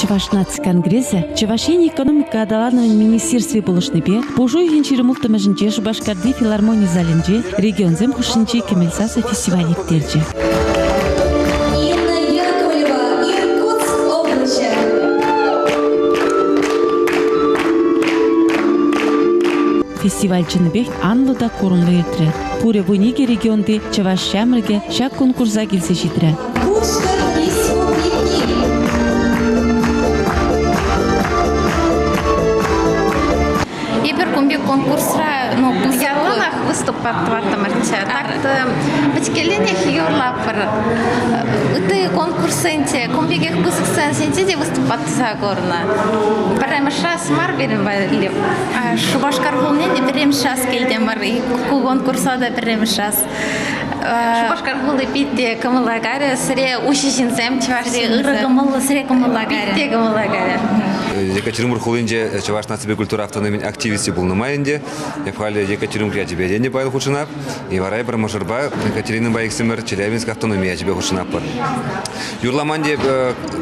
Чуваш нацконгрессе, Чувашень экономика адаланын министерстве болушныбе, пожой хинчири мултымыжынче Шубашкарды филармония залинче, регионзем хушинче Кемельсасы фестиваль иттерче. Фестиваль чынбек анлыда корунлы ертірі. Пуре войниге регионды Чуваш шамрыге шак конкурса келсе житірі. Ебір комбек конкурсра, бұзяланақ выступат вартамарча. Так-то бачкеленех юрлапыр. Үті конкурсенте, комбегех бұзықсан сенте де выступат загорна. Бірем шас мар берем вайлеп. Шубашкар ғолнен де бірем шас келден бар. Ку конкурсада бірем шас. Шубашкар ғолы битте кымылагары, сіре уши жинзем, чевашсен. Үрі кымылы, сіре кымылагары. Битте кымылагары. Екатеринбург хулинже Чуваш нацибе культура автономия активисти был на майнде. Я фали Екатеринбург я тебе деньги поел худшинап. И варай про мажорба Екатерина Байксимер Челябинск автономия я тебе худшинап. Юрламанде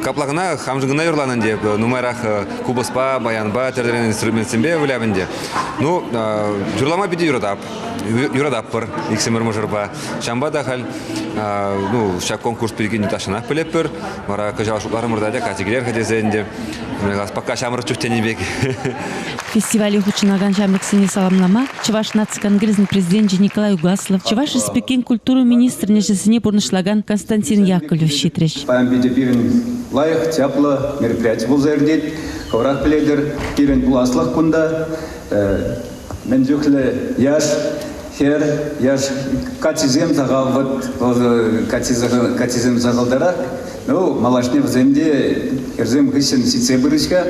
каплагна хамжигна юрлананде нумерах кубаспа баянба тердерен инструмент сембе вылябенде. Ну юрлама биди юрадап. Юрадаппыр, иксимер мажорба. Шамба дахаль ну шак конкурс перегини ташинах пелеппер. Вара кажал шутлары мурдадя категория хадезенде. Пока шамыр чуктени бек. Фестивале хучинаган шамрыксыне саламлама Чуваш нацконгресс президент Николай Угаслов, Чуваш спекен культуру министр нежесіне бұрнышлаган Константин Яковлев щитреш. Памбеде бирен лайық, тепло, мероприятие бұл зәрдет, коврак біледер, бирен бұласлық күнда, мен жүклі яш, хер, яш катизем зағалвыд, катизем зағалдара, ну, малашне в земде, ерзем гысен сице бұрышка.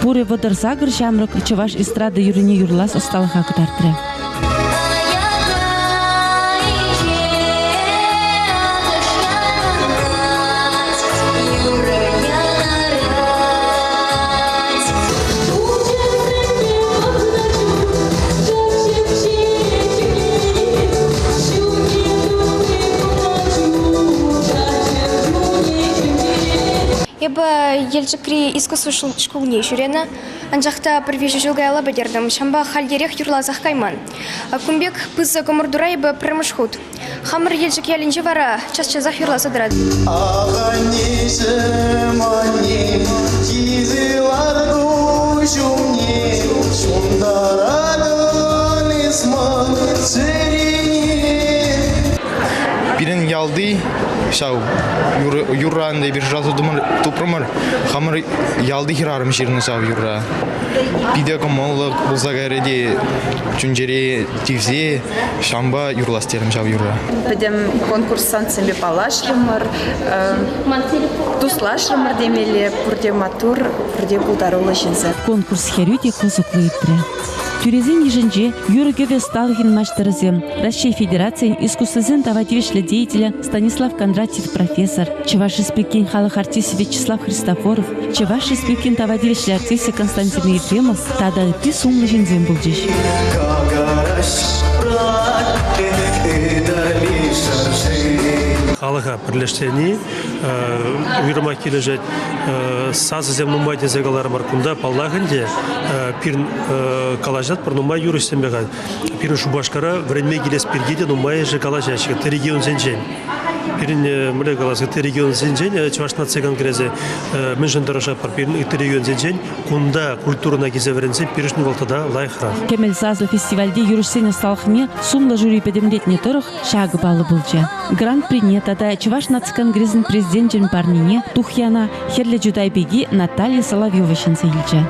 Пуре водыр загыр шамрык Чуваш эстрада юрине юрлас осталыға кытартыры. Еба елжікри искусство школне жүрені, анжақта бірвежі жылғайла бәдердім, шамба халдерек юрлазақ кайман. Күмбек пызы көмірдура ебі піріміш худ. Хамыр елжік елінжі бара, час-чазақ юрлазы дырады. Birinin yaldı, şau yurranda bir razı topramar, hamur yaldı hirarım şirin şau yurra. Bir de kamallık bulsa gayrede çünceri tivzi şamba yurlasterim şau yurra. Bedem konkursan sembe palaşrımır, tuzlaşrımır demeli, purde matur, purde buldarılı jinse. Конкурс херюте козуклы иттірі. Тюрезин ежінже Юрге Весталгин мачтарызем, Россия Федерациян искусствозен тавативишлі деятеля Станислав Кондратьев профессор, Чуваши спекин халық артист Вячеслав Христофоров, Чуваши спекин тавативишлі артист Константин Ефремов, тадары пи сумлы жинзем был жеш. Халыға бірлештені үйірма кележет сазы земнумай дезегалары маркунда паллағынде пирн калажат пір нумай юрыстен беға. Пирн Шубашкара вренме келес пиргеде нумай же калажачыға. Ты регион зенжен. Пирн мүлі қаласы ты регион зенжен, Чуваш нацконгрессе мен жындарыша пар пирн ты регион зенжен, кунда культурына кезе веренсен пиршн волтада лайхра. Кемельсазлы фестивальде юрышсен осталықне сумлы жюри педемлетне тұрық шағы балы бұлча. Гран-при тада Чуваш нацконгрессын президент жын парнине Тухьяна херле жудайбеги Наталья Соловьева шынсейлча.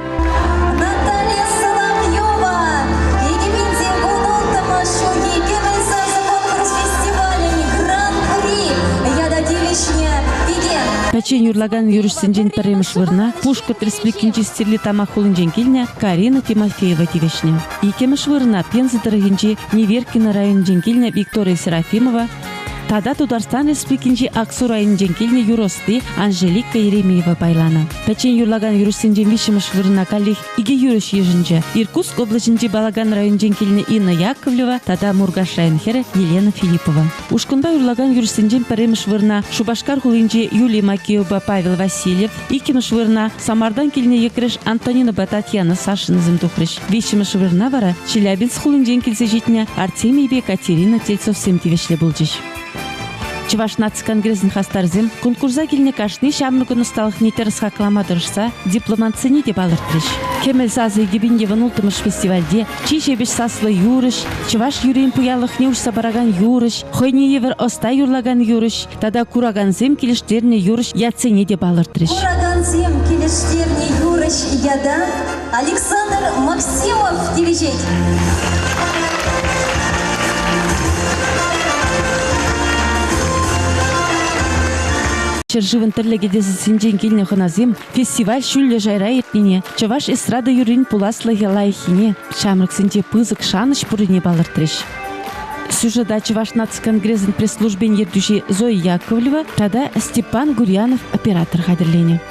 Пачен юрлаган юрышсенжен пірремішлерна Пушка тресплекінчі стерлі тамахулын женкеліне Карина Тимофеева тивешне. Икемішлерна Пензы дырыгенче Неверкина район женкеліне Виктория Серафимова, Тада Татарстан Республикинчи Аксу районинчен келне юросты Анжелика Еремеева байланы. Пачен юрлаган юрусинчен вишимыш вырына калих иге юрыш ежинче. Иркутск облачинчи Балаган районинчен келне Инна Яковлева, тада Мургаш районхере Елена Филиппова. Ушкунда юрлаган юрусинчен паремыш вырына Шубашкар хулинчи Юлия Макеева, Павел Васильев, икимыш вырына Самардан келне екреш Антонина Татьяна Сашина земтухрыш. Вишимыш вырына вара Челябинск хулинчен келсе житне Артемий бе Катерина Тельцов семтивешле булжиш. Чуваш нацконгрессын хастарзем конкурса келне кашни шамрыкын усталых нетерс хакламадырышса дипломатсыни деп алыртырыш. Кемел сазы гибиндеван ултымыш фестивальде чишебеш саслы юрыш, чуваш юрин пуялых неушса бараган юрыш, хойни евер оста юрлаган юрыш, тада кураган зем келештерне юрыш яцене деп алыртырыш. Кураган зем келештерне юрыш яда Александр Максимов девичет. Черживын тірлігедесі синжен келіне хоназем фестиваль шүллі жайра етнене, чаваш эстрада юрин пуласлы лайхине, шамрық синже пызык шаныш пұрыне балыртырыш. Сюжета Чуваш нацконгрессын пресс-службен ердуші Зоя Яковлева, тада Степан Гурьянов оператор хадерлене.